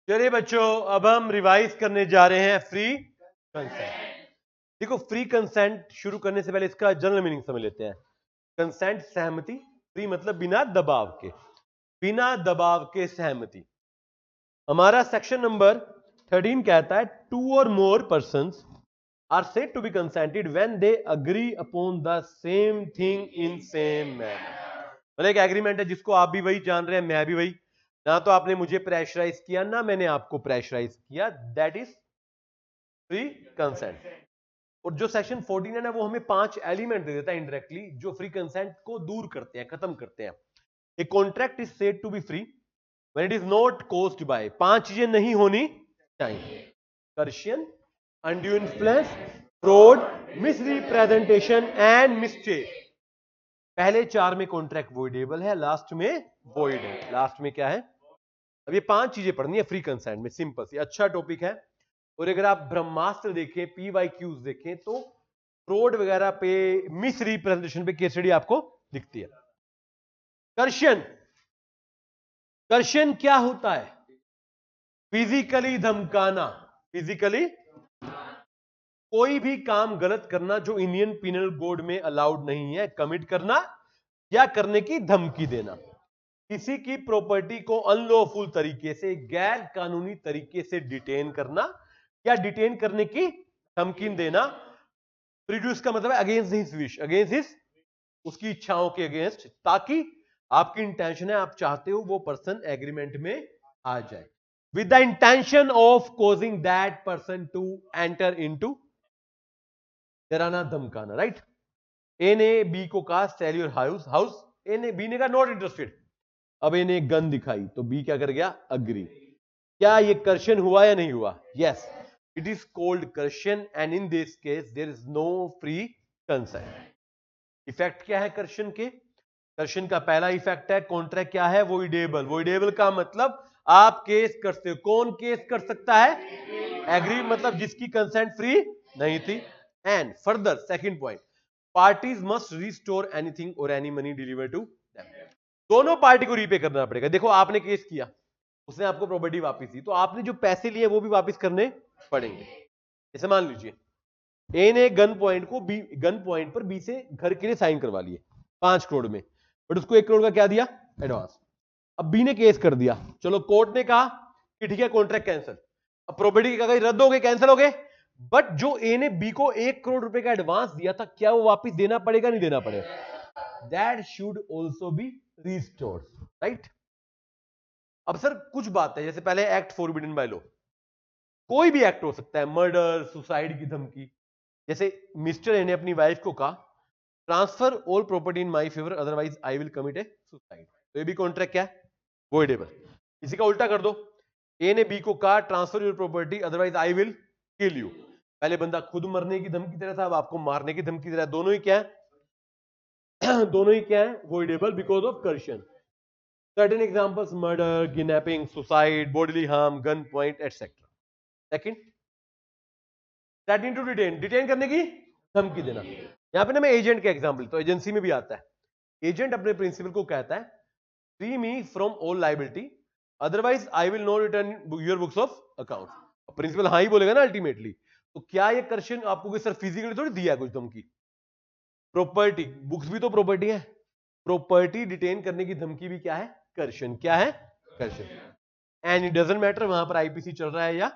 चलिए बच्चों, अब हम रिवाइज करने जा रहे हैं फ्री कंसेंट। देखो, फ्री कंसेंट शुरू करने से पहले इसका जनरल मीनिंग समझ लेते हैं। कंसेंट सहमति, फ्री मतलब बिना दबाव के, बिना दबाव के सहमति। हमारा सेक्शन नंबर 13 कहता है two or more persons are said to be consented when they agree upon the same thing in same manner. मतलब एक एग्रीमेंट है जिसको आप भी वही जान रहे हैं, मैं भी वही। ना तो आपने मुझे प्रेशराइज किया, ना मैंने आपको प्रेशराइज किया, दैट इज फ्री कंसेंट। और जो सेक्शन 14 है ना, वो हमें 5 एलिमेंट दे देता है इनडायरेक्टली, जो फ्री कंसेंट को दूर करते हैं, खत्म करते हैं। A contract is said to be free when it is not caused by, 5 चीजें नहीं होनी चाहिए: coercion, undue influence, fraud, misrepresentation and mistake. पहले 4 में कॉन्ट्रैक्ट वॉइडेबल है, लास्ट में वॉइड है। लास्ट में क्या है? अब ये 5 चीजें पढ़नी है फ्री कंसेंट में, सिंपल सी, अच्छा टॉपिक है। और अगर आप ब्रह्मास्त्र देखें, PYQs देखें, तो फ्रॉड वगैरह पे, मिस रिप्रेजेंटेशन पे केस स्टडी आपको दिखती है। कर्षण, कर्षण क्या होता है? फिजिकली धमकाना। फिजिकली कोई भी काम गलत करना जो इंडियन पिनल कोड में अलाउड नहीं है, कमिट करना या करने की धमकी देना। किसी की प्रॉपर्टी को अनलॉफुल तरीके से, गैर कानूनी तरीके से डिटेन करना या डिटेन करने की धमकी देना। प्रीड्यूस का मतलब है against his wish, against his, उसकी इच्छाओं के अगेंस्ट, ताकि आपकी इंटेंशन है, आप चाहते हो वो पर्सन एग्रीमेंट में आ जाए, with the intention of causing that person to enter into, डराना धमकाना, राइट। ए ने बी को कहा sell your house, house. A ने, बी ने कहा नॉट इंटरेस्टेड। अब ए ने गन दिखाई तो बी क्या कर गया? अग्री। क्या ये कर्षण हुआ या नहीं हुआ? यस, इट इज कॉल्ड कर्षण, and in this case there is no free consent. Effect क्या है कर्षण के? कर्षण का पहला इफेक्ट है कॉन्ट्रैक्ट क्या है? वॉइडेबल। वॉइडेबल का मतलब आप केस कर सकते हो। कौन केस कर सकता है? एग्री, मतलब जिसकी कंसेंट फ्री नहीं थी। And further second point, parties must restore anything और any money deliver to them. दोनों पार्टी को रीपे करना पड़ेगा। देखो, आपने केस किया, उसने आपको प्रॉपर्टी वापस दी, तो आपने जो पैसे लिए वो भी वापस करने पड़ेंगे। जैसे मान लीजिए ए ने गन पॉइंट को बी, गन पॉइंट पर बी से घर के लिए साइन करवा लिए 5 करोड़ में, बट उसको 1 करोड़ का क्या दिया? एडवांस। अब बी ने केस कर दिया, चलो कोर्ट ने कहा कि ठीक है कॉन्ट्रैक्ट कैंसिल। अब प्रॉपर्टी के कागज रद्द हो गए, कैंसिल हो गए, बट जो ए ने बी को 1 करोड़ रुपए का एडवांस दिया था, क्या वो वापस देना पड़ेगा? नहीं देना पड़ेगा? That should also be restored, right. अब सर कुछ बात है, जैसे पहले एक्ट फॉरबिडन बाय लॉ, कोई भी एक्ट हो सकता है, मर्डर, सुसाइड की धमकी। जैसे मिस्टर ए ने अपनी वाइफ को कहा transfer all property in my favour otherwise I will commit A suicide, तो ये भी कॉन्ट्रैक्ट क्या है? वॉइडेबल। इसी का उल्टा कर दो, ए ने बी को कहा transfer your property otherwise I will kill you. पहले बंदा खुद मरने की धमकी दे रहा था, अब आपको मारने की धमकी दे रहा है। दोनों ही क्या है? दोनों ही क्या है? वॉइडेबल बिकॉज ऑफ कर्षण। Certain examples: murder, kidnapping, suicide, bodily harm, gun point etcetera. Second, threatening to detain, detain करने की धमकी देना। यहां पे ना मैं एजेंट का एग्जांपल, तो एजेंसी में भी आता है। एजेंट अपने प्रिंसिपल को कहता है free me from all liability otherwise I will not return your books of account. Principal हाँ ही बोलेगा ना अल्टीमेटली। तो क्या ये कर्षण आपको कोई सर फिजिकली थोड़ी दिया है कुछ धमकी? प्रॉपर्टी, बुक्स भी तो प्रॉपर्टी है। प्रॉपर्टी डिटेन करने की धमकी भी क्या है? कर्षण। क्या है? कर्षण। एंड इट डजंट मैटर वहां पर आईपीसी चल रहा है या,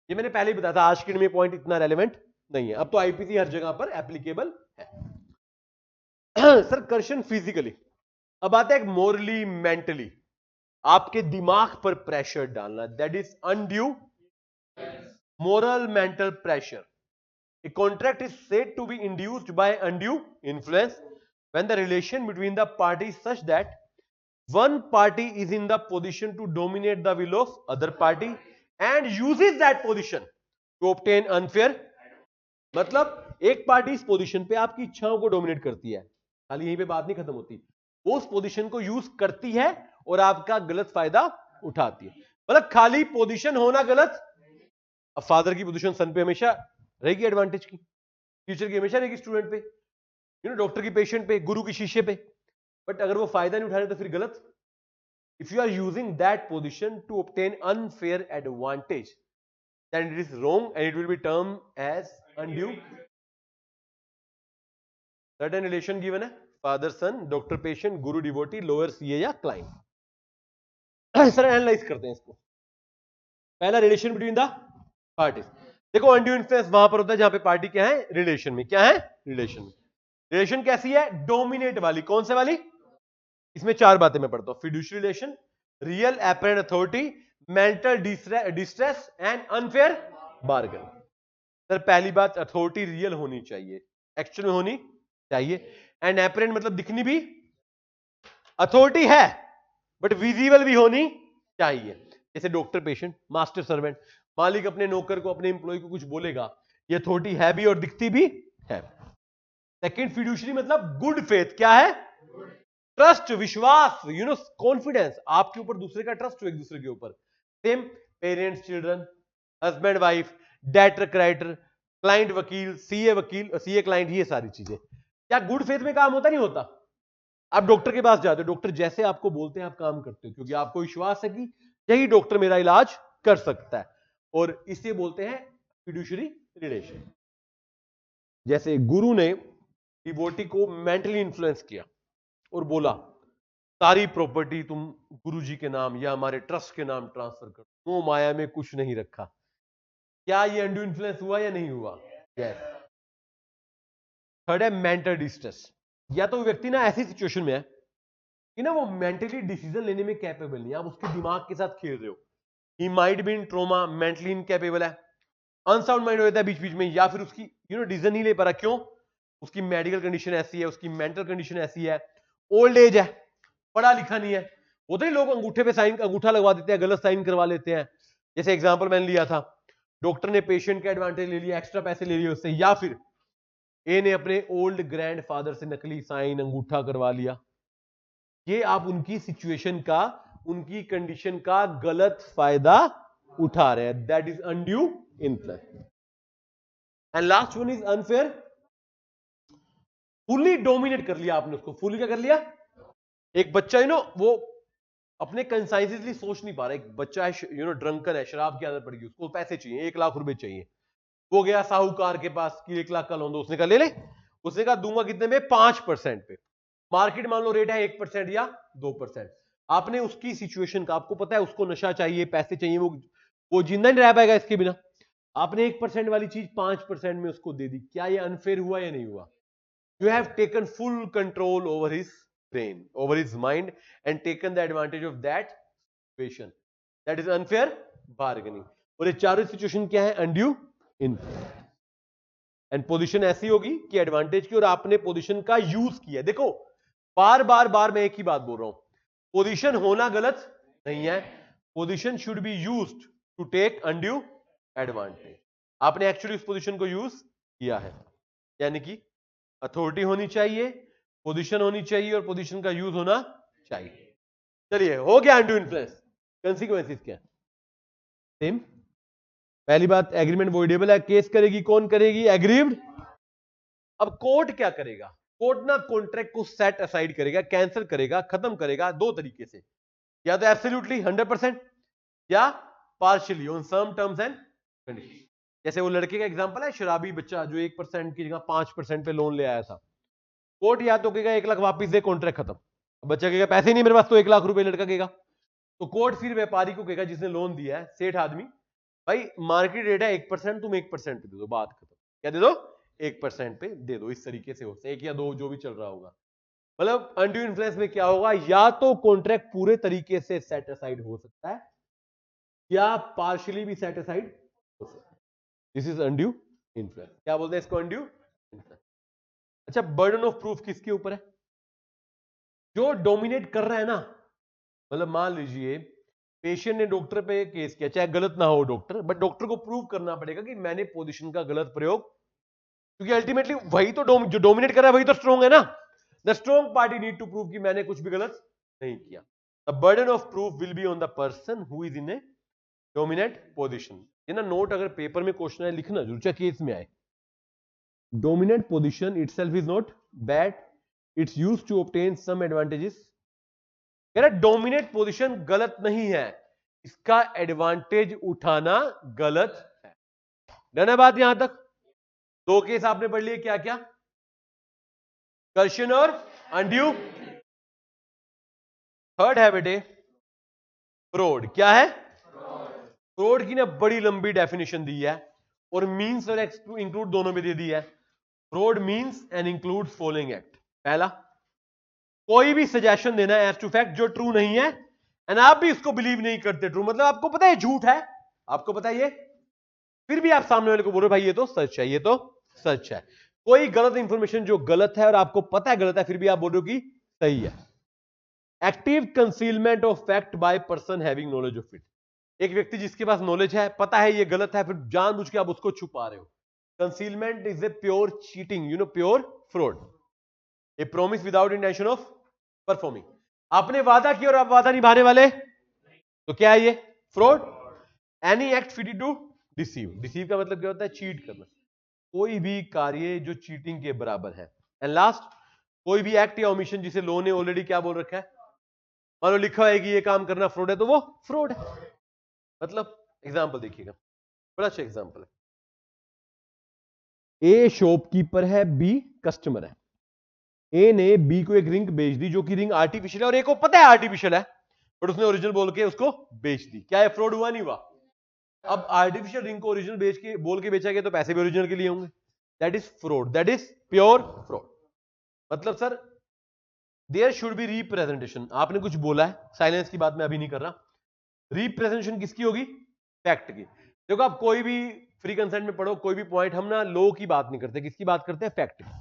ये मैंने पहले ही बताया था, आज के दिन में पॉइंट इतना रेलेवेंट नहीं है। अब तो आईपीसी हर जगह पर एप्लीकेबल है। सर कर्षण फिजिकली। अब आता है मोरली, मेंटली, आपके दिमाग पर प्रेशर डालना, that is undue moral mental pressure. A contract is said to be induced by undue influence when the relation between the parties is such that one party is in the position to dominate the will of other party and uses that position to obtain unfair, मतलब एक party इस position पे आपकी इच्छाओं को dominate करती है, खाली यहीं पे बात नहीं खत्म होती, वो उस पोजीशन को यूज करती है और आपका गलत फायदा उठाती है। मतलब खाली पोजीशन होना गलत। अब फादर की पोजीशन सन पे हमेशा रहेगी एडवांटेज की, टीचर की हमेशा रहेगी स्टूडेंट पे, डॉक्टर की पेशेंट पे, गुरु की शिष्य पे, बट अगर वो फायदा नहीं उठा रहे तो फिर गलत। if you are using that position to obtain unfair advantage, then it is wrong and it will be termed as undue. Certain relation given है, father son, doctor patient, guru devotee, lawyer CA या client. Sir analyse करते हैं इसको. पहला relation between the parties. देखो undue influence वहां पर होता है जहां पे पार्टी क्या है, रिलेशन में. क्या है, रिलेशन में. रिलेशन कैसी है, डोमिनेट वाली. कौन से वाली, इसमें चार बातें मैं पढ़ता हूं. Fiduciary relation, real apparent authority, mental distress and unfair bargain. Sir पहली बात, अथॉरिटी रियल होनी चाहिए, एक्चुअल में होनी चाहिए. एंड एपरेंट मतलब दिखनी भी, अथॉरिटी है बट विजिबल भी होनी चाहिए. जैसे डॉक्टर पेशेंट, मास्टर सर्वेंट. मालिक अपने नौकर को, अपने एम्प्लॉय को कुछ बोलेगा, ये अथॉरिटी है भी और दिखती भी है. सेकंड फिड्यूशियरी मतलब गुड फेथ. क्या है, ट्रस्ट, विश्वास, कॉन्फिडेंस. आपके ऊपर दूसरे का ट्रस्ट हो एक दूसरे के ऊपर. Same parents children, husband wife, debtor creditor, client वकील, वकील, सीए क्लाइंट, ये सारी चीजें. क्या गुड फेथ में काम होता नहीं होता. आप डॉक्टर के पास जाते हो, डॉक्टर जैसे आपको बोलते हैं आप काम करते हो, क्योंकि आपको विश्वास है कि यही डॉक्टर मेरा इलाज कर सकता है. और इसे बोलते हैं फिड्यूशियरी रिलेशन. जैसे गुरु ने डिवोटी को मेंटली इन्फ्लुएंस किया और बोला सारी प्रॉपर्टी तुम गुरुजी के नाम या हमारे ट्रस्ट के नाम ट्रांसफर कर दो, वो माया में कुछ नहीं रखा. क्या ये अनड्यू इन्फ्लुएंस हुआ या नहीं हुआ. यस. थर्ड है मेंटल डिस्ट्रेस. या तो व्यक्ति ना ऐसी सिचुएशन में है कि ना वो मेंटली डिसीजन लेने में कैपेबल नहीं है, आप उसके दिमाग के साथ खेल रहे हो. He might be in trauma, mentally incapable है, अनसाउंड माइंड हो जाता है बीच बीच में, या फिर उसकी डिसीजन नहीं ले पा रहा. क्यों, उसकी मेडिकल कंडीशन ऐसी है, उसकी मेंटल कंडीशन ऐसी है, ओल्ड एज है, पढ़ा लिखा नहीं है. होते ही लोग अंगूठे पे साइन, अंगूठा लगवा देते हैं, गलत साइन करवा लेते हैं. जैसे एग्जांपल मैंने लिया था, डॉक्टर ने पेशेंट का एडवांटेज ले लिया, एक्स्ट्रा पैसे ले लिए उससे, या फिर ए ने अपने ओल्ड ग्रैंडफादर से नकली साइन अंगूठा करवा लिया. ये आप उनकी सिचुएशन का, उनकी कंडीशन का गलत फायदा उठा रहे हैं. That is undue influence. And last one is unfair. Fully dominate कर लिया आपने उसको. फुली क्या कर लिया, एक बच्चा वो अपने कंसाइंसली सोच नहीं पा रहा. एक बच्चा है ड्रंकन है, शराब की आदत पड़ गई, उसको पैसे चाहिए, 1 लाख रुपए चाहिए. वो गया साहूकार के पास कि 1 लाख का लोन दो. उसने कहा ले ले. उसने कहा दूंगा कितने में, 5% पे. मार्केट मान लो रेट है 1% या 2%. आपने उसकी सिचुएशन का, आपको पता है उसको नशा चाहिए, पैसे चाहिए, वो जिंदा नहीं रह पाएगा इसके बिना. आपने 1% वाली चीज 5% में उसको दे दी. क्या ये अनफेयर हुआ या नहीं हुआ. You have taken full control over his brain, over his mind, and taken the advantage of that situation. That is unfair bargaining. और ये चारों सिचुएशन क्या है, undue influence. एंड पोजीशन ऐसी होगी कि एडवांटेज की, और आपने पोजीशन का यूज किया. देखो बार बार मैं एक ही बात बोल रहा हूं, पोजीशन होना गलत नहीं है. Position should be used to take undue advantage. आपने एक्चुअली उस पोजीशन को यूज किया है, यानी कि अथॉरिटी होनी चाहिए, पोजीशन होनी चाहिए, और पोजीशन का यूज होना चाहिए. चलिए हो गया अनड्यू इन्फ्लुएंस. कंसीक्वेंसेस क्या, सेम. पहली बात, एग्रीमेंट वॉइडेबल है. केस करेगी कौन, करेगी एग्रीव्ड. अब कोर्ट क्या करेगा, कोर्ट ना कॉन्ट्रैक्ट को सेट असाइड करेगा, कैंसिल करेगा, खत्म करेगा दो तरीके से. या तो एब्सोल्युटली 100% या partially on some terms and condition. जैसे वो लड़के का एग्जांपल है, शराबी बच्चा जो 1% की जगह 5% पे लोन ले आया था. कोर्ट या तो कहेगा 1 लाख वापिस दे, कॉन्ट्रैक्ट खत्म. बच्चा कहेगा पैसे नहीं मेरे पास, तो 1 लाख रुपए लड़का कहेगा. तो कोर्ट फिर व्यापारी को कहेगा जिसने लोन दिया है, सेठ आदमी, भाई मार्केट रेट है 1%, तुम 1% पे दे दो, बात खत्म. क्या दे दो, 1% पे दे दो. इस तरीके से होता है, 1 या 2 जो भी चल रहा होगा. मतलब अनड्यू इन्फ्लुएंस में क्या होगा, या तो कॉन्ट्रैक्ट पूरे तरीके से सेट असाइड हो सकता है, या पार्शियली भी सेट असाइड हो सकता है. This is undue influence. क्या बोलते हैं इसको, अनड्यू इन्फ्लुएंस. अच्छा, बर्डन ऑफ प्रूफ किसके ऊपर है, जो डोमिनेट कर रहा है ना. मतलब मान लीजिए पेशेंट ने डॉक्टर पे केस किया, चाहे गलत ना हो डॉक्टर, बट डॉक्टर को प्रूव करना पड़ेगा कि मैंने पोजीशन का गलत प्रयोग, क्योंकि अल्टीमेटली वही तो जो डोमिनेट कर रहा है वही तो स्ट्रॉन्ग है ना. The strong party need to prove कि मैंने कुछ भी गलत नहीं किया. The burden of proof will be on the person who is in a dominate position. ये ना नोट अगर पेपर में क्वेश्चन है लिखना जरूर, चाहे केस में आए. Dominate position itself is not bad. It's used to obtain some advantages कह रहा डोमिनेट पोजीशन गलत नहीं है, इसका एडवांटेज उठाना गलत है। डन है बात यहां तक? दो केस आपने पढ़ लिए, क्या क्या? कर्षण और अनड्यू। थर्ड है बेटे फ्रॉड। क्या है? फ्रॉड की ना बड़ी लंबी डेफिनेशन दी है और मींस और इंक्लूड दोनों में दे दी है। Fraud means and includes following act. पहला, कोई भी सजेशन देना एज टू फैक्ट जो ट्रू नहीं है एंड आप भी इसको बिलीव नहीं करते ट्रू, मतलब आपको पता है झूठ है, आपको पता है ये, फिर भी आप सामने वाले को बोलो भाई ये तो सच है, ये तो सच है। कोई गलत इंफॉर्मेशन जो गलत है और आपको पता है गलत है, फिर भी आप बोल रहे हो कि सही है। Active concealment of fact by person having knowledge of it. एक व्यक्ति जिसके पास नॉलेज है, पता है ये गलत है, फिर जानबूझ के आप उसको छुपा रहे हो। Concealment is a pure cheating, pure fraud. A promise without intention of performing. आपने वादा किया और आप वादा निभाने वाले, तो क्या है ये? Fraud. Any act fit to deceive. Deceive का मतलब क्या होता है? चीट करना। कोई भी कार्य जो चीटिंग के बराबर है। एंड लास्ट, कोई भी एक्ट या ओमिशन जिसे लॉ ने ऑलरेडी क्या बोल रखा है, मान लो लिखा है कि ये काम करना फ्रॉड है, तो वो फ्रॉड है। मतलब एग्जांपल देखिएगा, बड़ा अच्छा एग्जांपल है। ए शॉपकीपर है, बी कस्टमर है। ए ने बी को एक रिंग बेच दी जो कि रिंग आर्टिफिशियल है और ए को पता है आर्टिफिशियल है, बट उसने ओरिजिनल बोल के उसको बेच दी। क्या है? फ्रॉड हुआ नहीं हुआ? अब आर्टिफिशियल रिंग को ओरिजिनल बेच के बोल के बेचा गया तो पैसे भी ओरिजिनल के लिए होंगे। That is fraud, that is pure fraud. मतलब sir there should be representation. आपने कुछ बोला है, साइलेंस की बात मैं अभी नहीं कर रहा। रिप्रेजेंटेशन किसकी होगी? फैक्ट की। देखो आप कोई भी फ्री कंसेंट में पढ़ो, कोई भी पॉइंट, हम ना लॉ की बात नहीं करते, किसकी बात करते हैं? फैक्ट की।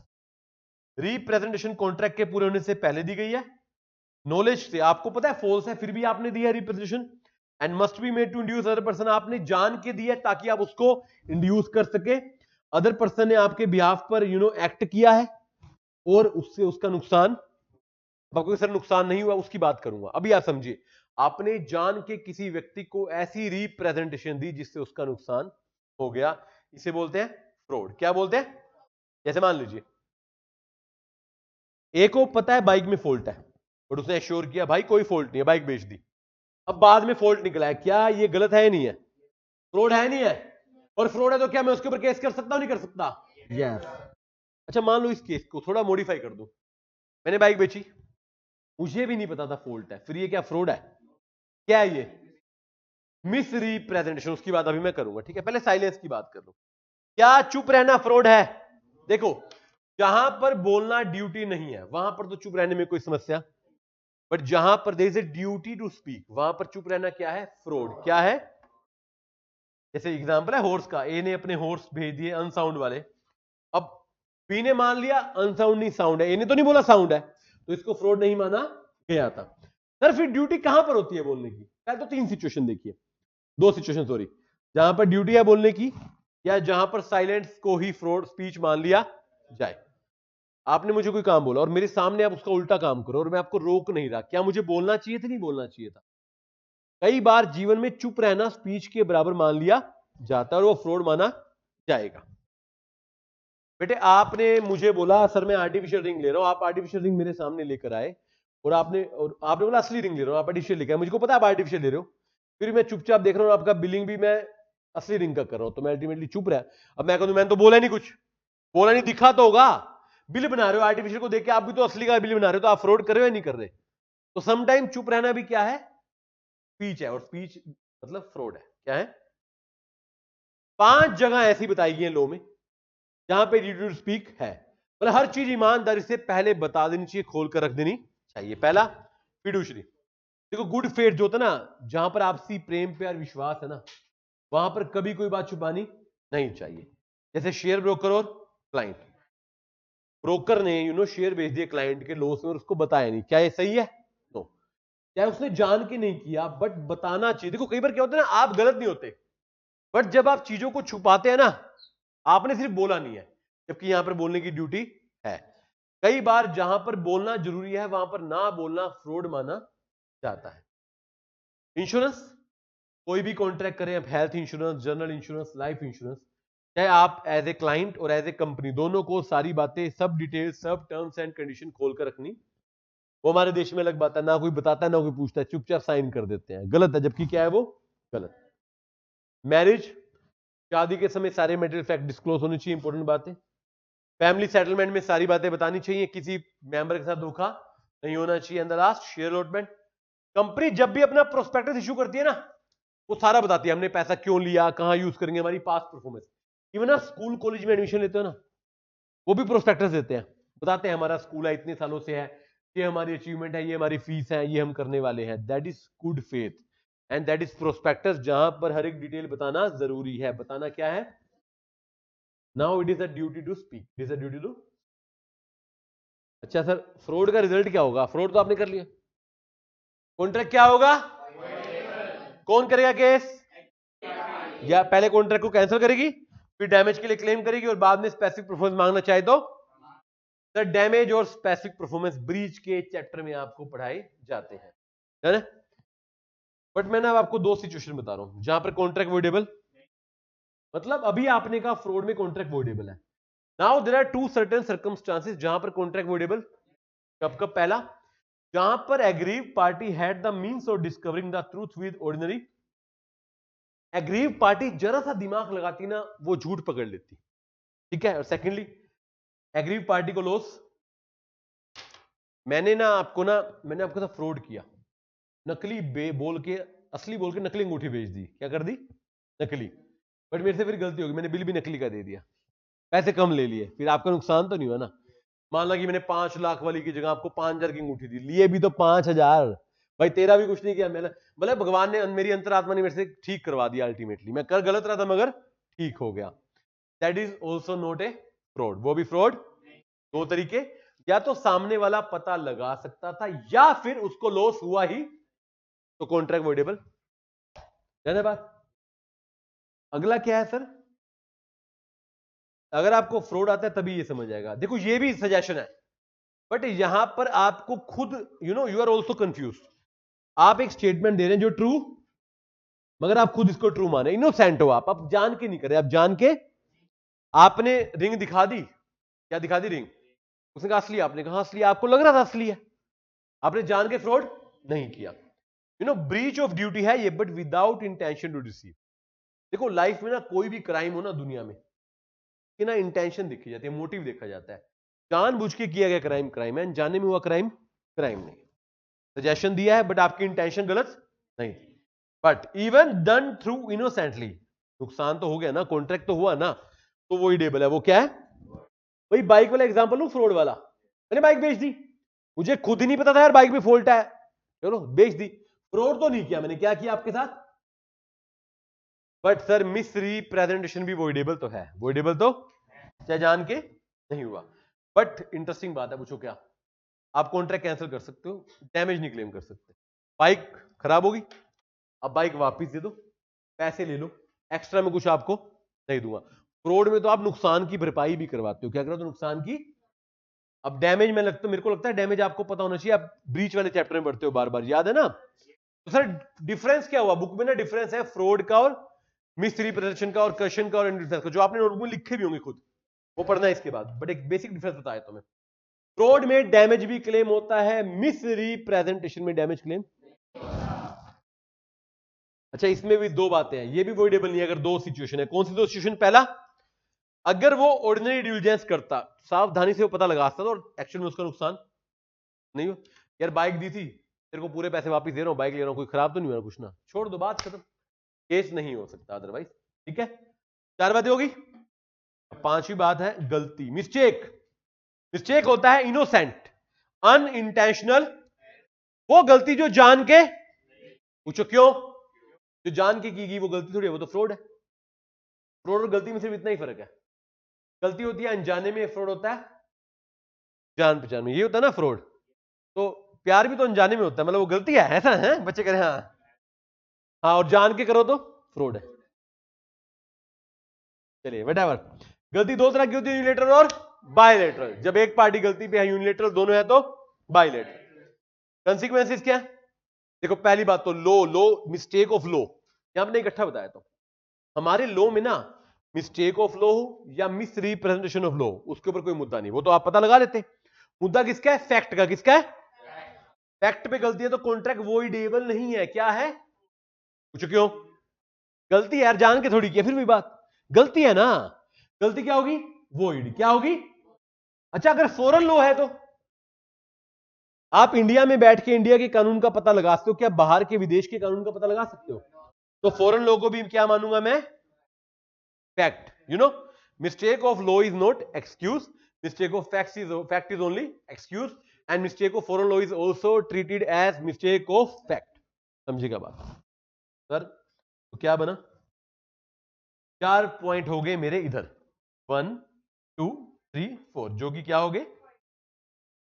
रिप्रेजेंटेशन कॉन्ट्रैक्ट के पूरे होने से पहले दी गई है, नॉलेज से आपको पता है फॉल्स है, फिर भी आपने दिया representation. And must be made to induce other person. आपने जान के दिया ताकि आप उसको इंड्यूस कर सके। अदर पर्सन ने आपके बिहाफ पर एक्ट किया है और उससे उसका नुकसान, आपको सर नुकसान नहीं हुआ, उसकी बात करूंगा। अभी आप समझिए, आपने जान के किसी व्यक्ति को ऐसी रिप्रेजेंटेशन दी जिससे उसका नुकसान हो गया, इसे बोलते हैं फ्रॉड। क्या बोलते हैं? जैसे मान लीजिए ए को पता है बाइक में फॉल्ट है, बट उसने एश्योर किया भाई कोई फॉल्ट नहीं है, बाइक बेच दी। अब बाद में फॉल्ट निकला है, क्या ये गलत है नहीं है? फ्रॉड है नहीं है? और फ्रॉड है तो क्या मैं उसके ऊपर केस कर सकता हूं नहीं कर सकता? यस। अच्छा मान लो इस केस को थोड़ा मॉडिफाई कर दूं, मैंने बाइक बेची, मुझे भी नहीं पता था फॉल्ट है, फिर ये क्या फ्रॉड है? क्या है ये? Miss representation. उसकी बात अभी मैं करूंगा, ठीक है? पहले साइलेंस की बात कर लो। क्या चुप रहना फ्रॉड है? देखो, जहां पर बोलना ड्यूटी नहीं है वहां पर तो चुप रहने में कोई समस्या, बट जहां पर there is a duty to speak, वहां पर चुप रहना क्या है? फ्रॉड। क्या है? जैसे एग्जांपल है हॉर्स का, ए ने अपने हॉर्स भेज दिए अनसाउंड वाले, अब बी ने मान लिया अनसाउंड नहीं साउंड है, ए ने तो नहीं बोला साउंड है, तो इसको फ्रॉड नहीं माना गया था। सर फिर ड्यूटी कहां पर होती है बोलने की? पहले तो तीन सिचुएशन देखिए, दो सिचुएशन सॉरी, जहां पर ड्यूटी है बोलने की या जहां पर साइलेंस को ही फ्रॉड स्पीच मान लिया जाए। आपने मुझे कोई काम बोला और मेरे सामने आप उसका उल्टा काम करो और मैं आपको रोक नहीं रहा, क्या मुझे बोलना चाहिए था? नहीं बोलना चाहिए था? कई बार जीवन में चुप रहना स्पीच के बराबर मान लिया जाता है और वो फ्रॉड माना जाएगा। बेटे आपने मुझे बोला सर मैं आर्टिफिशियल रिंग ले रहा हूं, आप आर्टिफिशियल रिंग मेरे सामने लेकर आए और आपने बोला असली रिंग ले रहा हूं, आप आर्टिफिशियल लेकर आए, मुझे पता है आप आर्टिफिशियल ले रहे हो, फिर मैं चुपचाप देख रहा हूं आपका बिलिंग भी मैं असली रिंग का कर रहा हूं, तो मैं अल्टीमेटली चुप रहा। अब मैं कहूं मैंने तो बोला नहीं, कुछ बोला नहीं, दिखा तो होगा, बिल बना रहे हो आर्टिफिशियल को देख के, आप भी तो असली का बिल बना रहे हो, तो आप फ्रॉड कर रहे हो या नहीं कर रहे? तो समटाइम चुप रहना भी क्या है? स्पीच है, और स्पीच मतलब फ्रॉड है। क्या है? 5 जगह ऐसी बताई गई है लॉ में जहां पे ड्यूटी टू स्पीक है, मतलब हर चीज ईमानदारी से पहले बता देनी चाहिए, खोल कर रख देनी चाहिए। पहला फिडुशरी। देखो गुड फेथ जो होता है ना, जहां पर आपसी प्रेम प्यार विश्वास है ना, वहां पर कभी कोई बात छुपानी नहीं चाहिए। जैसे शेयर ब्रोकर और क्लाइंट, ब्रोकर ने शेयर बेच दिए क्लाइंट के लॉस में और उसको बताया नहीं, क्या ये सही है? नो। क्या उसने जान के नहीं किया, बट बताना चाहिए। देखो कई बार क्या होता है ना, आप गलत नहीं होते, बट जब आप चीजों को छुपाते हैं ना, आपने सिर्फ बोला नहीं है, जबकि यहां पर बोलने की ड्यूटी है। कई बार जहां पर बोलना जरूरी है वहां पर ना बोलना फ्रॉड माना जाता है। इंश्योरेंस, कोई भी कॉन्ट्रैक्ट करें, आप health insurance, general insurance, life insurance, चाहे आप एज ए क्लाइंट और एज ए कंपनी दोनों को सारी बातें, सब डिटेल्स, सब टर्म्स एंड कंडीशन खोल कर रखनी वो हमारे देश में अलग बात है, ना कोई बताता है ना कोई पूछता है, चुपचाप साइन कर देते हैं, गलत है, जबकि क्या है वो गलत। मैरिज, शादी के समय सारे मेटेरियल फैक्ट डिस्क्लोज होनी चाहिए, इंपॉर्टेंट बात है। फैमिली सेटलमेंट में सारी बातें बतानी चाहिए, किसी मेंबर के साथ धोखा नहीं होना चाहिए। And the last, share allotment. Company जब भी अपना प्रोस्पेक्टस इशू करती है ना, वो सारा बताती है, हमने पैसा क्यों लिया, कहां यूज करेंगे, हमारी पास्ट परफॉर्मेंस। इवन आप स्कूल कॉलेज में एडमिशन लेते हो ना, वो भी प्रोस्पेक्टस देते हैं, बताते हैं हमारा स्कूल है, इतने सालों से है, ये हमारी अचीवमेंट है, ये हमारी फीस है, ये हम करने वाले हैं। That is good faith and that is prospectus, जहां पर हर एक डिटेल बताना जरूरी है। बताना क्या है? Now it is a duty to speak, it is a duty to. अच्छा सर, फ्रॉड का रिजल्ट क्या होगा? फ्रॉड तो आपने कर लिया, कॉन्ट्रैक्ट क्या होगा? कौन करेगा केस? या पहले कॉन्ट्रैक्ट को कैंसिल करेगी, फिर डैमेज के लिए क्लेम करेगी, और बाद में स्पेसिफिक परफॉर्मेंस मांगना चाहे तो। सर डैमेज और स्पेसिफिक परफॉर्मेंस ब्रीच के चैप्टर में आपको पढ़ाए जाते हैं, है ना? बट मैंने अब आपको दो सिचुएशन बता रहा हूं जहां पर कॉन्ट्रैक्ट वोइडेबल, मतलब अभी आपने कहा फ्रॉड में कॉन्ट्रैक्ट वोइडेबल है। Now there are two certain circumstances जहां पर कॉन्ट्रैक्ट वोइडेबल। कब कब? पहला, जहां पर aggrieve party had the means of discovering the truth with ordinary. Aggrieve party जरा सा दिमाग लगाती ना, वो झूठ पकड़ लेती, ठीक है। और सेकेंडली, एग्रीव पार्टी को लॉस। मैंने आपके साथ फ्रॉड किया, नकली बोल के असली बोल के नकली अंगूठी बेच दी। क्या कर दी? नकली। बट मेरे से फिर गलती होगी, मैंने बिल भी नकली का दे दिया, पैसे कम ले लिए, फिर आपका नुकसान तो नहीं हुआ ना। मान ला कि मैंने 5 लाख वाली की जगह आपको 5,000 की अंगूठी दी, लिए भी तो 5,000। भाई तेरा भी कुछ नहीं किया मैंने, मतलब भगवान ने, मेरी अंतरात्मा ने मेरे से ठीक करवा दिया। अल्टीमेटली मैं कर गलत रहा था मगर ठीक हो गया। That is also not a fraud. वो भी फ्रॉड। दो तरीके, या तो सामने वाला पता लगा सकता था, या फिर उसको लॉस हुआ ही, तो कॉन्ट्रैक्ट वोइडेबल। बात। अगला क्या है सर? अगर आपको फ्रॉड आता है तभी ये समझ आएगा। देखो ये भी सजेशन है, बट यहां पर आपको खुद यू आर ऑल्सो कंफ्यूज। आप एक स्टेटमेंट दे रहे हैं जो ट्रू, मगर आप खुद इसको ट्रू माने, इनोसेंट हो आप जान के नहीं करे, आप जान के। आपने रिंग दिखा दी, क्या दिखा दी? रिंग। उसने कहा असली, आपने कहा असली, आपको लग रहा था असली है, आपने जान के फ्रॉड नहीं किया। ब्रीच ऑफ ड्यूटी है ये, but without intention to deceive. देखो लाइफ में ना कोई भी क्राइम हो ना दुनिया में, कि ना इंटेंशन देखी जाती है, मोटिव देखा जाता है। जानबूझ के किया गया क्राइम क्राइम है, जाने में हुआ क्राइम क्राइम नहीं। सजेशन दिया है बट आपकी इंटेंशन गलत नहीं थी, but even done through innocently, नुकसान तो हो गया ना, कॉन्ट्रैक्ट तो हुआ ना, तो वो इडेबल है। वो क्या है? वही बाइक वाला एग्जांपल लूं, फ्रॉड वाला। मैंने बाइक बेच दी, मुझे खुद ही नहीं पता था यार बाइक में फॉल्ट है, चलो बेच दी। फ्रॉड तो नहीं किया मैंने, क्या किया आपके साथ? बट सर मिस रिप्रेजेंटेशन भी वोइडेबल तो है, वोइडेबल तो चाहे जान के नहीं हुआ। बट इंटरेस्टिंग बात है, पूछो क्या? आप कॉन्ट्रैक्ट कैंसिल कर सकते हो, डैमेज नहीं क्लेम कर सकते। बाइक खराब होगी, अब बाइक वापस दे दो, पैसे ले लो, एक्स्ट्रा में कुछ आपको नहीं दूंगा। फ्रॉड में तो आप नुकसान की भरपाई भी करवाते हो, क्या करते हो? नुकसान की। अब डैमेज में मेरे को लगता है डैमेज आपको पता होना चाहिए, आप ब्रीच वाले चैप्टर में पढ़ते हो बार बार, याद है ना? तो सर डिफरेंस क्या हुआ बुक में ना? डिफरेंस है फ्रॉड का और मिस रिप्रेजेंटेशन का और क्वेश्चन का और इंडिफरेंस का, जो आपने नोटबुक में लिखे भी होंगे खुद, वो पढ़ना है इसके बाद। बट एक बेसिक डिफरेंस बताया तुम्हें। फ्रॉड में डैमेज भी क्लेम होता है, मिस रिप्रेजेंटेशन में डैमेज क्लेम। अच्छा इसमें भी दो बातें हैं, ये भी वोइडेबल नहीं है अगर दो सिचुएशन है। कौन सी दो सिचुएशन? पहला, अगर वो ऑर्डिनरी डिलिजेंस करता, सावधानी से वो पता लगाता और एक्चुअल में उसका नुकसान नहीं हो। यार बाइक दी थी, तेरे को पूरे पैसे वापस दे रहा हूं, बाइक ले रहा हूं, कोई खराब तो नहीं हुआ, कुछ ना, छोड़ दो, बात खत्म, केस नहीं हो सकता अदरवाइज। ठीक है, 4 बातें होगी। 5वीं बात है गलती, मिस्टेक। मिस्टेक होता है इनोसेंट, अनइंटेंशनल, वो गलती जो जान के, पूछो क्यों? जो जान के की गई वो गलती थोड़ी है, वो तो फ्रॉड है। फ्रॉड और गलती में सिर्फ इतना ही फर्क है, गलती होती है अनजाने में, फ्रॉड होता है जान पहचान में। ये होता है ना फ्रॉड, तो प्यार भी तो अनजाने में होता है, मतलब वो गलती है, ऐसा है बच्चे कह रहे हैं हाँ हाँ, और जान के करो तो फ्रॉड है। चलिए व्हाटएवर, गलती दो तरह की होती है, यूनिलेटरल और बायलेटरल। जब एक पार्टी गलती पे है, यूनिलेटरल दोनों है तो बायलेटरल। कंसीक्वेंसेस क्या है? देखो पहली बात तो लो मिस्टेक ऑफ लो, यहां हमने इकट्ठा बताया। तो हमारे लो में ना मिस्टेक ऑफ लो या मिस रिप्रेजेंटेशन ऑफ लो, उसके ऊपर कोई मुद्दा नहीं, वो तो आप पता लगा लेते। मुद्दा किसका है? फैक्ट का। किसका है? फैक्ट पे गलती है तो कॉन्ट्रैक्ट वॉइडेबल नहीं है। क्या है? पूछो क्यों? गलती है यार, जान के थोड़ी किया, फिर भी बात गलती है ना। गलती क्या होगी? वॉइड। क्या होगी? अच्छा, अगर फॉरेन लॉ है तो आप इंडिया में बैठ के इंडिया के कानून का पता लगा सकते हो, क्या बाहर के विदेश के कानून का पता लगा सकते हो? तो फॉरेन लॉ को भी क्या मानूंगा मैं? Fact. You know, mistake of law is not excuse, mistake of fact is only excuse, and mistake of foreign law is also treated as mistake of fact. समझिएगा बात सर? तो क्या बना? 4 पॉइंट हो गए मेरे इधर, 1 2 3 4, जो कि क्या हो गए?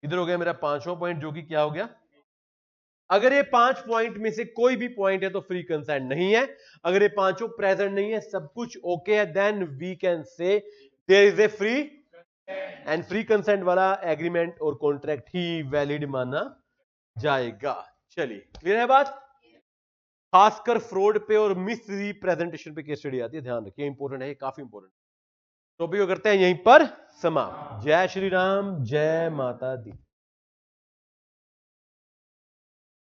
इधर हो गया मेरा 5वां पॉइंट, जो कि क्या हो गया? अगर ये 5 पॉइंट में से कोई भी पॉइंट है तो फ्री कंसेंट नहीं है। अगर ये पांचों प्रेजेंट नहीं है, सब कुछ ओके है, then we can say there is a free and free consent वाला एग्रीमेंट और कॉन्ट्रैक्ट ही वैलिड माना जाएगा। चलिए, क्लियर है बात? खासकर फ्रॉड पे और मिस रिप्रेजेंटेशन पे केस स्टडी आती है, ध्यान रखिए, इंपॉर्टेंट है, काफी इंपॉर्टेंट टॉपिक। करते हैं यहीं पर समाप्त। जय श्री राम, जय माता दी।